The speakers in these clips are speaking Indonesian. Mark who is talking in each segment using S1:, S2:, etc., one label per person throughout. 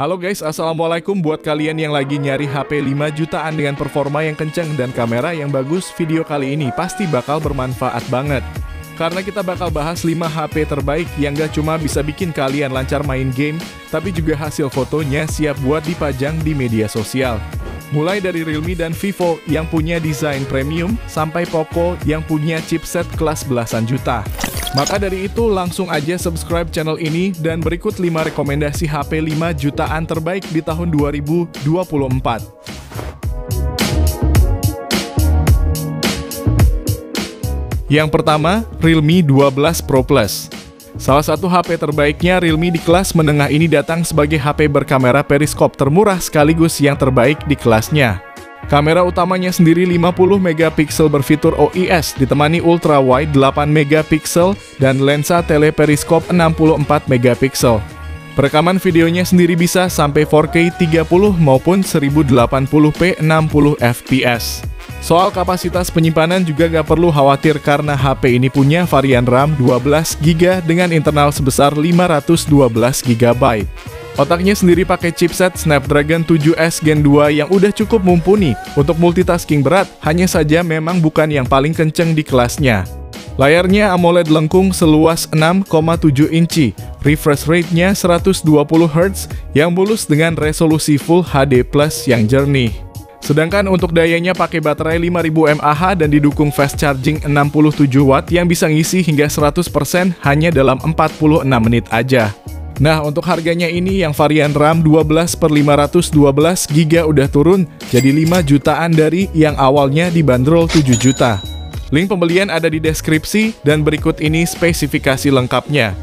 S1: Halo guys, assalamualaikum. Buat kalian yang lagi nyari HP 5 jutaan dengan performa yang kenceng dan kamera yang bagus, video kali ini pasti bakal bermanfaat banget. Karena kita bakal bahas 5 HP terbaik yang gak cuma bisa bikin kalian lancar main game, tapi juga hasil fotonya siap buat dipajang di media sosial. Mulai dari Realme dan Vivo yang punya desain premium, sampai Poco yang punya chipset kelas belasan juta. Maka dari itu langsung aja subscribe channel ini dan berikut 5 rekomendasi HP 5 jutaan terbaik di tahun 2024. Yang pertama, Realme 12 Pro Plus. Salah satu HP terbaiknya Realme di kelas menengah ini datang sebagai HP berkamera periskop termurah sekaligus yang terbaik di kelasnya. Kamera utamanya sendiri 50 megapiksel berfitur OIS ditemani ultra wide 8 megapiksel dan lensa teleperiskop 64 megapiksel. Perekaman videonya sendiri bisa sampai 4K 30 maupun 1080p 60 fps. Soal kapasitas penyimpanan juga gak perlu khawatir karena HP ini punya varian RAM 12GB dengan internal sebesar 512GB. Otaknya sendiri pakai chipset Snapdragon 7S Gen 2 yang udah cukup mumpuni untuk multitasking berat, hanya saja memang bukan yang paling kenceng di kelasnya. Layarnya AMOLED lengkung seluas 6,7 inci, refresh rate-nya 120Hz yang mulus dengan resolusi Full HD Plus yang jernih. Sedangkan untuk dayanya pakai baterai 5000 mAh dan didukung fast charging 67 Watt yang bisa ngisi hingga 100% hanya dalam 46 menit aja. Nah, untuk harganya ini yang varian RAM 12/512GB udah turun jadi 5 jutaan dari yang awalnya dibanderol 7 juta. Link pembelian ada di deskripsi dan berikut ini spesifikasi lengkapnya.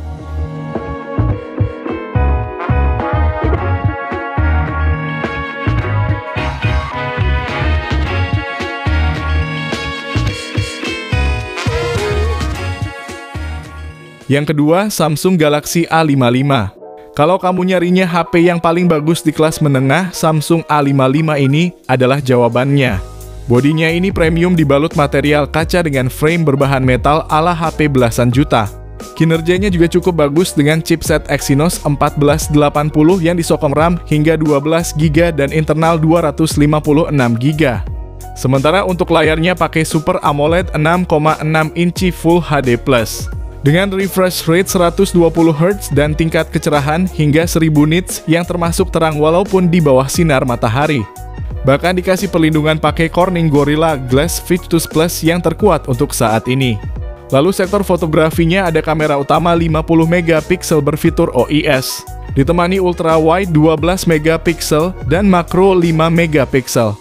S1: Yang kedua, Samsung Galaxy A55. Kalau kamu nyarinya HP yang paling bagus di kelas menengah, Samsung A55 ini adalah jawabannya. Bodinya ini premium dibalut material kaca dengan frame berbahan metal ala HP belasan juta. Kinerjanya juga cukup bagus dengan chipset Exynos 1480 yang disokong RAM hingga 12GB dan internal 256GB. Sementara untuk layarnya pakai Super AMOLED 6,6 inci Full HD+. Dengan refresh rate 120Hz dan tingkat kecerahan hingga 1000 nits yang termasuk terang walaupun di bawah sinar matahari. Bahkan dikasih perlindungan pakai Corning Gorilla Glass Victus Plus yang terkuat untuk saat ini. Lalu sektor fotografinya ada kamera utama 50 megapiksel berfitur OIS, ditemani ultra wide 12 megapiksel dan makro 5 megapiksel.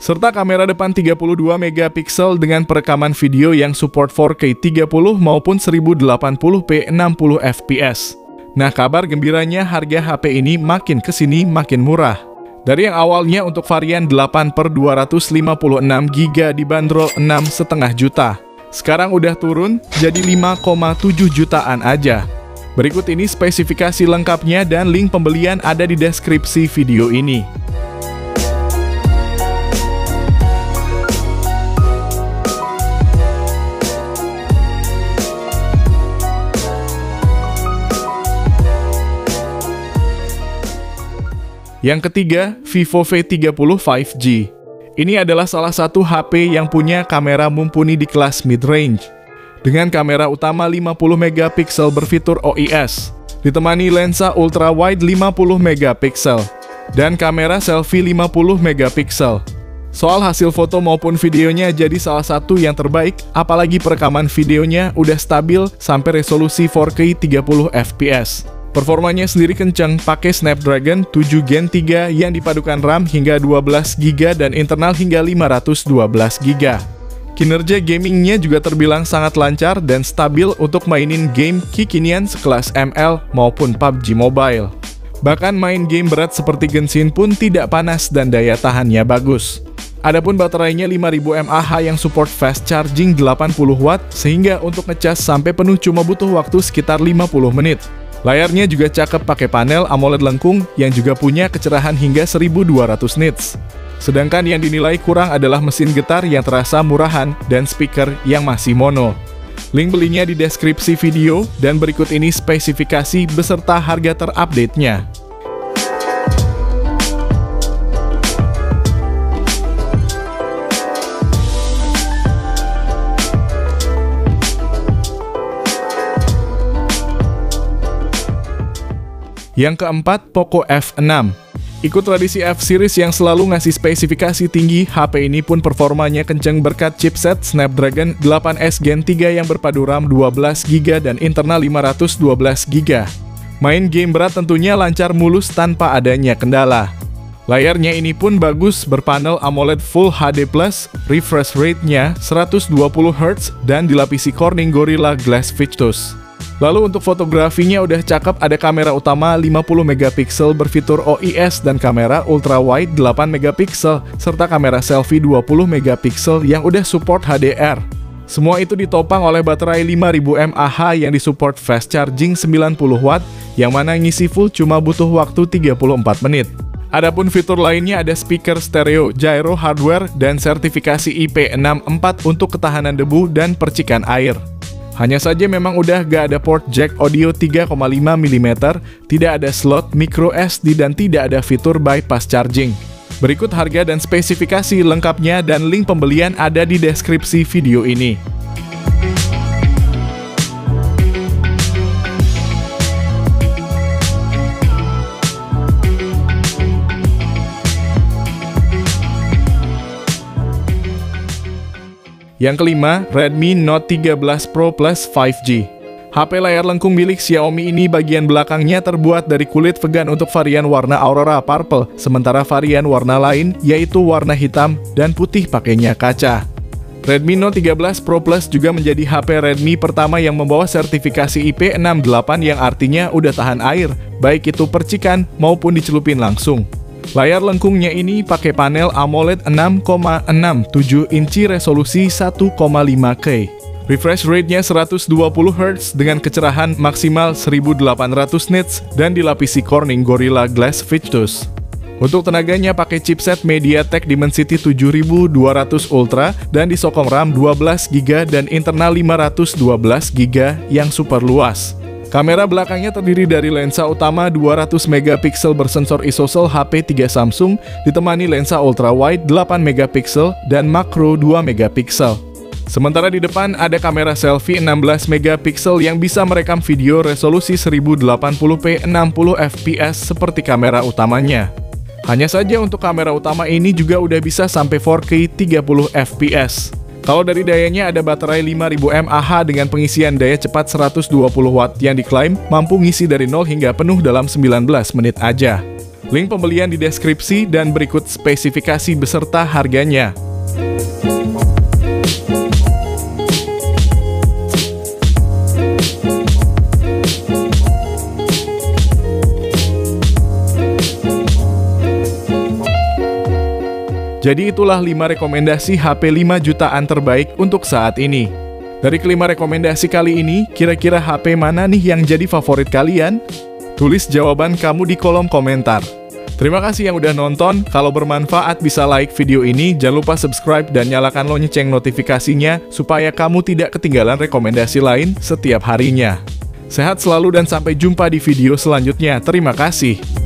S1: Serta kamera depan 32 megapiksel dengan perekaman video yang support 4K 30 maupun 1080p 60 fps. Nah, kabar gembiranya harga HP ini makin kesini makin murah. Dari yang awalnya untuk varian 8/256GB dibanderol 6,5 juta. Sekarang udah turun jadi 5,7 jutaan aja. Berikut ini spesifikasi lengkapnya dan link pembelian ada di deskripsi video ini. Yang ketiga, Vivo V30 5G. Ini adalah salah satu HP yang punya kamera mumpuni di kelas mid-range. Dengan kamera utama 50 megapiksel berfitur OIS, ditemani lensa ultra wide 50 megapiksel, dan kamera selfie 50 megapiksel. Soal hasil foto maupun videonya jadi salah satu yang terbaik, apalagi perekaman videonya udah stabil sampai resolusi 4K 30 fps. Performanya sendiri kencang, pakai Snapdragon 7 Gen 3 yang dipadukan RAM hingga 12GB dan internal hingga 512GB. Kinerja gamingnya juga terbilang sangat lancar dan stabil untuk mainin game kekinian sekelas ML maupun PUBG Mobile. Bahkan main game berat seperti Genshin pun tidak panas dan daya tahannya bagus. Adapun baterainya 5000 mAh yang support fast charging 80 Watt sehingga untuk ngecas sampai penuh cuma butuh waktu sekitar 50 menit. Layarnya juga cakep pakai panel AMOLED lengkung yang juga punya kecerahan hingga 1200 nits. Sedangkan yang dinilai kurang adalah mesin getar yang terasa murahan dan speaker yang masih mono. Link belinya di deskripsi video dan berikut ini spesifikasi beserta harga terupdate-nya. Yang keempat, Poco F6. Ikut tradisi F-series yang selalu ngasih spesifikasi tinggi, HP ini pun performanya kenceng berkat chipset Snapdragon 8S Gen 3 yang berpadu RAM 12GB dan internal 512GB. Main game berat tentunya lancar mulus tanpa adanya kendala. Layarnya ini pun bagus, berpanel AMOLED Full HD+, refresh rate-nya 120Hz dan dilapisi Corning Gorilla Glass Victus. Lalu untuk fotografinya udah cakep, ada kamera utama 50MP berfitur OIS dan kamera ultra wide 8MP serta kamera selfie 20MP yang udah support HDR. Semua itu ditopang oleh baterai 5000 mAh yang disupport fast charging 90W yang mana ngisi full cuma butuh waktu 34 menit. Adapun fitur lainnya ada speaker stereo, gyro hardware, dan sertifikasi IP64 untuk ketahanan debu dan percikan air. Hanya saja memang udah gak ada port jack audio 3,5mm, tidak ada slot micro SD dan tidak ada fitur bypass charging. Berikut harga dan spesifikasi lengkapnya dan link pembelian ada di deskripsi video ini. Yang kelima, Redmi Note 13 Pro Plus 5G. HP layar lengkung milik Xiaomi ini bagian belakangnya terbuat dari kulit vegan untuk varian warna Aurora Purple, sementara varian warna lain yaitu warna hitam dan putih pakainya kaca. Redmi Note 13 Pro Plus juga menjadi HP Redmi pertama yang membawa sertifikasi IP68 yang artinya udah tahan air, baik itu percikan maupun dicelupin langsung. Layar lengkungnya ini pakai panel AMOLED 6,67 inci resolusi 1,5K. Refresh rate-nya 120Hz dengan kecerahan maksimal 1800 nits dan dilapisi Corning Gorilla Glass Victus. Untuk tenaganya pakai chipset MediaTek Dimensity 7200 Ultra dan disokong RAM 12GB dan internal 512GB yang super luas. Kamera belakangnya terdiri dari lensa utama 200MP bersensor ISOCELL HP3 Samsung, ditemani lensa ultra wide 8MP dan makro 2MP. Sementara di depan ada kamera selfie 16MP yang bisa merekam video resolusi 1080p 60fps seperti kamera utamanya. Hanya saja untuk kamera utama ini juga udah bisa sampai 4K 30fps. Kalau dari dayanya ada baterai 5000 mAh dengan pengisian daya cepat 120W yang diklaim mampu ngisi dari 0 hingga penuh dalam 19 menit aja. Link pembelian di deskripsi dan berikut spesifikasi beserta harganya. Jadi itulah 5 rekomendasi HP 5 jutaan terbaik untuk saat ini. Dari kelima rekomendasi kali ini, kira-kira HP mana nih yang jadi favorit kalian? Tulis jawaban kamu di kolom komentar. Terima kasih yang udah nonton, kalau bermanfaat bisa like video ini, jangan lupa subscribe dan nyalakan lonceng notifikasinya supaya kamu tidak ketinggalan rekomendasi lain setiap harinya. Sehat selalu dan sampai jumpa di video selanjutnya. Terima kasih.